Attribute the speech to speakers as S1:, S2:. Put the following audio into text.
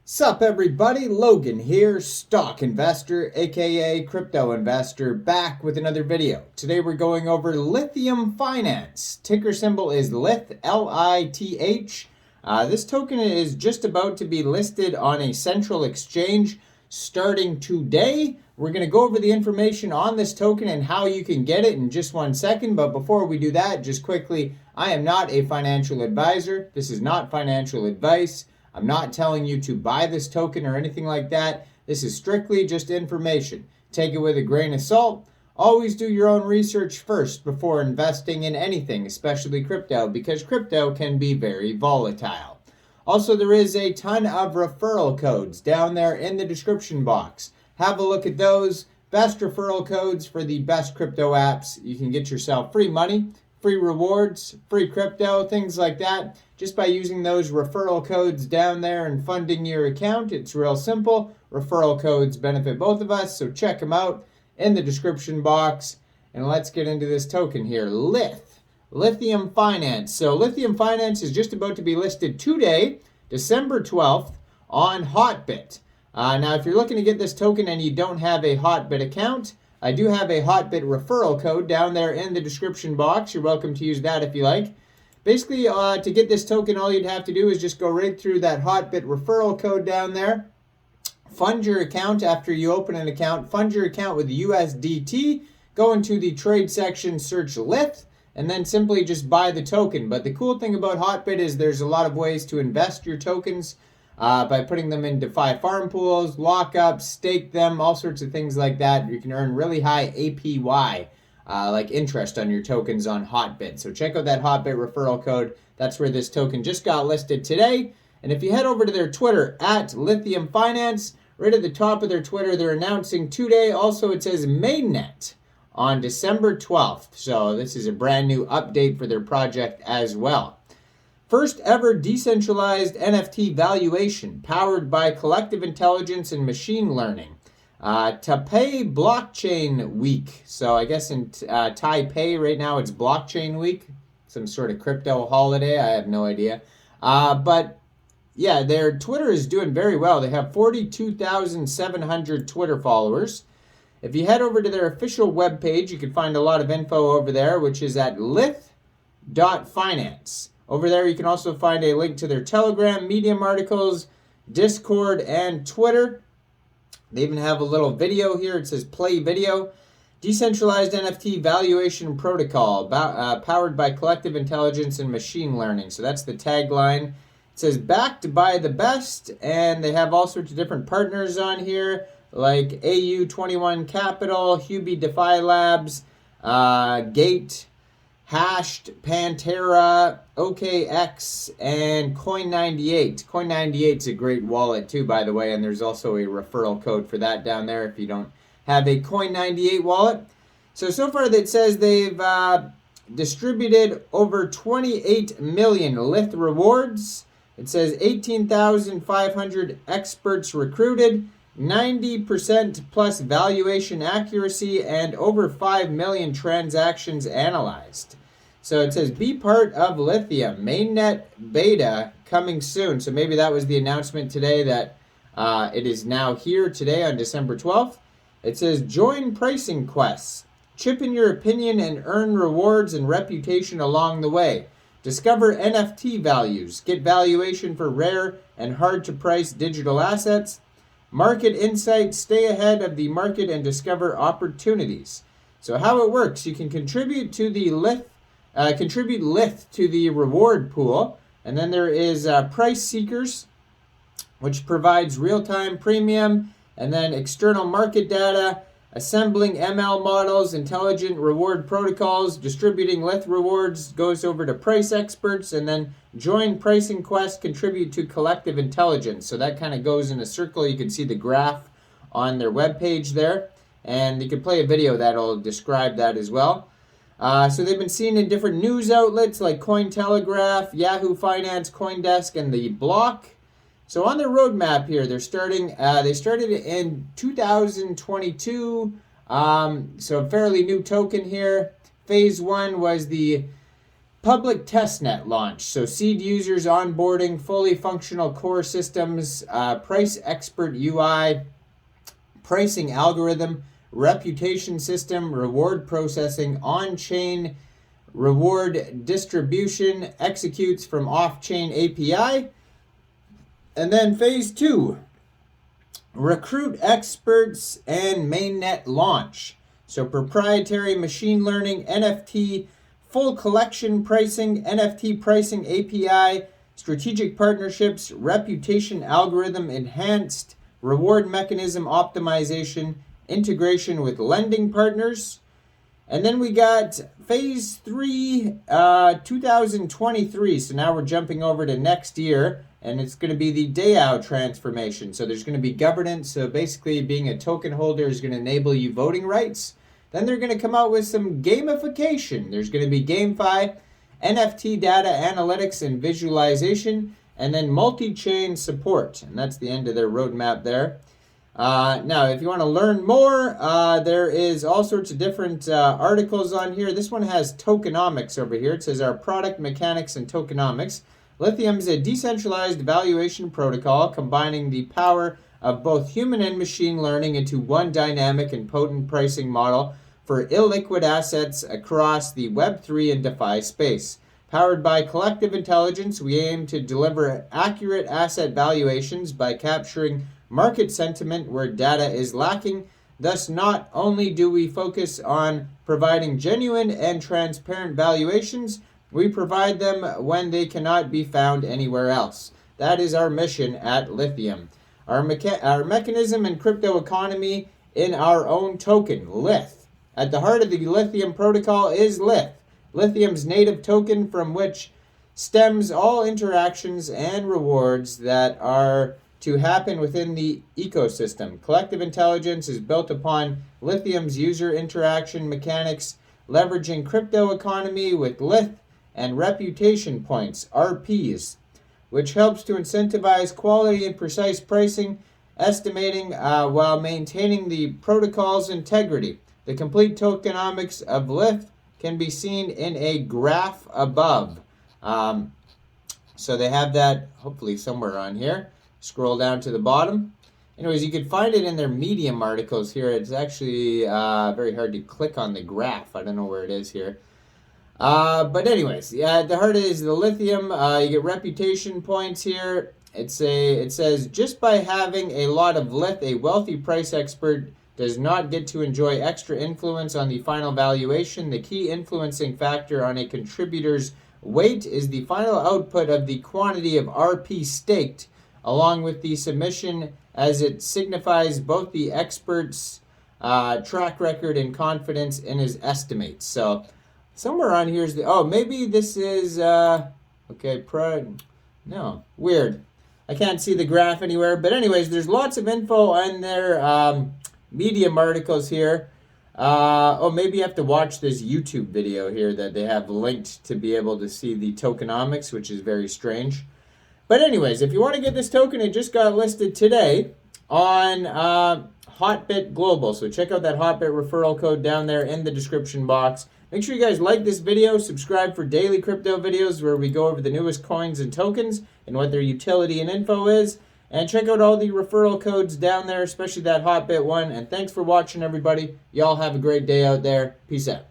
S1: Sup everybody, Logan here, stock investor aka crypto investor, back with another video. Today we're going over Lithium Finance. Ticker symbol is Lith, L-I-T-H. This token is just about to be listed on a central exchange starting today. We're going to go over the information on this token and how you can get it in just 1 second. But before we do that, just quickly, I am not a financial advisor. This is not financial advice. I'm not telling you to buy this token or anything like that. This is strictly just information. Take it with a grain of salt. Always do your own research first before investing in anything, especially crypto, because crypto can be very volatile. Also, there is a ton of referral codes down there in the description box. Have a look at those. Best referral codes for the best crypto apps. You can get yourself free money, free rewards, free crypto, things like that. Just by using those referral codes down there and funding your account. It's real simple. Referral codes benefit both of us, so check them out in the description box. And let's get into this token here. Lith, Lithium Finance. So Lithium Finance is just about to be listed today, December 12th, on Hotbit. Now, if you're looking to get this token and you don't have a Hotbit account, I do have a Hotbit referral code down there in the description box. You're welcome to use that if you like. Basically, to get this token, all you'd have to do is just go right through that Hotbit referral code down there. Fund your account after you open an account. Fund your account with USDT. Go into the trade section, search Lith, and then simply just buy the token. But the cool thing about Hotbit is there's a lot of ways to invest your tokens by putting them into DeFi farm pools, lockups, stake them, all sorts of things like that. You can earn really high APY. Like interest on your tokens on Hotbit. So check out that Hotbit referral code. That's where this token just got listed today. And if you head over to their Twitter, at Lithium Finance, right at the top of their Twitter, they're announcing today. Also, it says mainnet on December 12th. So this is a brand new update for their project as well. First ever decentralized NFT valuation powered by collective intelligence and machine learning. Taipei Blockchain Week. So I guess in Taipei right now it's Blockchain Week, some sort of crypto holiday. I have no idea. But yeah, their Twitter is doing very well. They have 42,700 Twitter followers. If you head over to their official webpage, you can find a lot of info over there, which is at lith.finance. Over there, you can also find a link to their Telegram, Medium articles, Discord, and Twitter. They even have a little video here. It says play video. Decentralized NFT valuation protocol powered by collective intelligence and machine learning. So that's the tagline. It says backed by the best, and they have all sorts of different partners on here like AU21 Capital, Hubie DeFi Labs, Gate, Hashed, Pantera, OKX, and Coin98. Coin98 is a great wallet too, by the way, and there's also a referral code for that down there if you don't have a Coin98 wallet. So far it says they've distributed over 28 million Lith rewards. It says 18,500 experts recruited, 90% plus valuation accuracy, and over 5 million transactions analyzed. So it says, be part of Lithium, mainnet beta coming soon. So maybe that was the announcement today that it is now here today on December 12th. It says, join pricing quests. Chip in your opinion and earn rewards and reputation along the way. Discover NFT values. Get valuation for rare and hard to price digital assets. Market insights, stay ahead of the market and discover opportunities. So how it works, you can contribute to the Lith to the reward pool, and then there is Price Seekers, which provides real-time premium, and then external market data, assembling ML models, intelligent reward protocols, distributing Lith rewards goes over to price experts, and then join pricing quest, contribute to collective intelligence. So that kind of goes in a circle. You can see the graph on their webpage there, and you can play a video that'll describe that as well. So they've been seen in different news outlets like Cointelegraph, Yahoo Finance, CoinDesk, and The Block. So on their roadmap here, they started in 2022, so a fairly new token here. Phase 1 was the public testnet launch. So seed users onboarding, fully functional core systems, price expert UI, pricing algorithm, reputation system, reward processing, on-chain reward distribution, executes from off-chain API. And then phase 2, recruit experts and mainnet launch. So proprietary machine learning, NFT, full collection pricing, NFT pricing API, strategic partnerships, reputation algorithm enhanced, reward mechanism optimization, integration with lending partners. And then we got phase 3, 2023. So now we're jumping over to next year, and it's going to be the DAO transformation. So there's going to be governance. So basically being a token holder is going to enable you voting rights. Then they're going to come out with some gamification. There's going to be GameFi, NFT data analytics and visualization, and then multi-chain support. And that's the end of their roadmap there. Now, if you want to learn more, there is all sorts of different articles on here. This one has tokenomics over here. It says our product mechanics and tokenomics. Lithium is a decentralized valuation protocol combining the power of both human and machine learning into one dynamic and potent pricing model for illiquid assets across the Web3 and DeFi space. Powered by collective intelligence, we aim to deliver accurate asset valuations by capturing market sentiment where data is lacking. Thus, not only do we focus on providing genuine and transparent valuations, we provide them when they cannot be found anywhere else. That is our mission at Lithium. Our mechanism and crypto economy in our own token, Lith. At the heart of the Lithium protocol is Lith, Lithium's native token from which stems all interactions and rewards that are to happen within the ecosystem. Collective intelligence is built upon Lithium's user interaction mechanics, leveraging crypto economy with Lith and reputation points, RPs, which helps to incentivize quality and precise pricing, estimating while maintaining the protocol's integrity. The complete tokenomics of Lith can be seen in a graph above. So they have that hopefully somewhere on here. Scroll down to the bottom. Anyways, you could find it in their Medium articles here. It's actually very hard to click on the graph. I don't know where it is here. But anyways, yeah, at the heart is the Lithium. You get reputation points here. It says, just by having a lot of Lith, a wealthy price expert does not get to enjoy extra influence on the final valuation. The key influencing factor on a contributor's weight is the final output of the quantity of RP staked, along with the submission, as it signifies both the expert's track record and confidence in his estimates. So somewhere on here is the, maybe this is, no, weird. I can't see the graph anywhere. But anyways, there's lots of info on their Medium articles here. Maybe you have to watch this YouTube video here that they have linked to be able to see the tokenomics, which is very strange. But anyways, if you want to get this token, it just got listed today on Hotbit Global. So check out that Hotbit referral code down there in the description box. Make sure you guys like this video, subscribe for daily crypto videos where we go over the newest coins and tokens and what their utility and info is. And check out all the referral codes down there, especially that Hotbit one. And thanks for watching, everybody. Y'all have a great day out there. Peace out.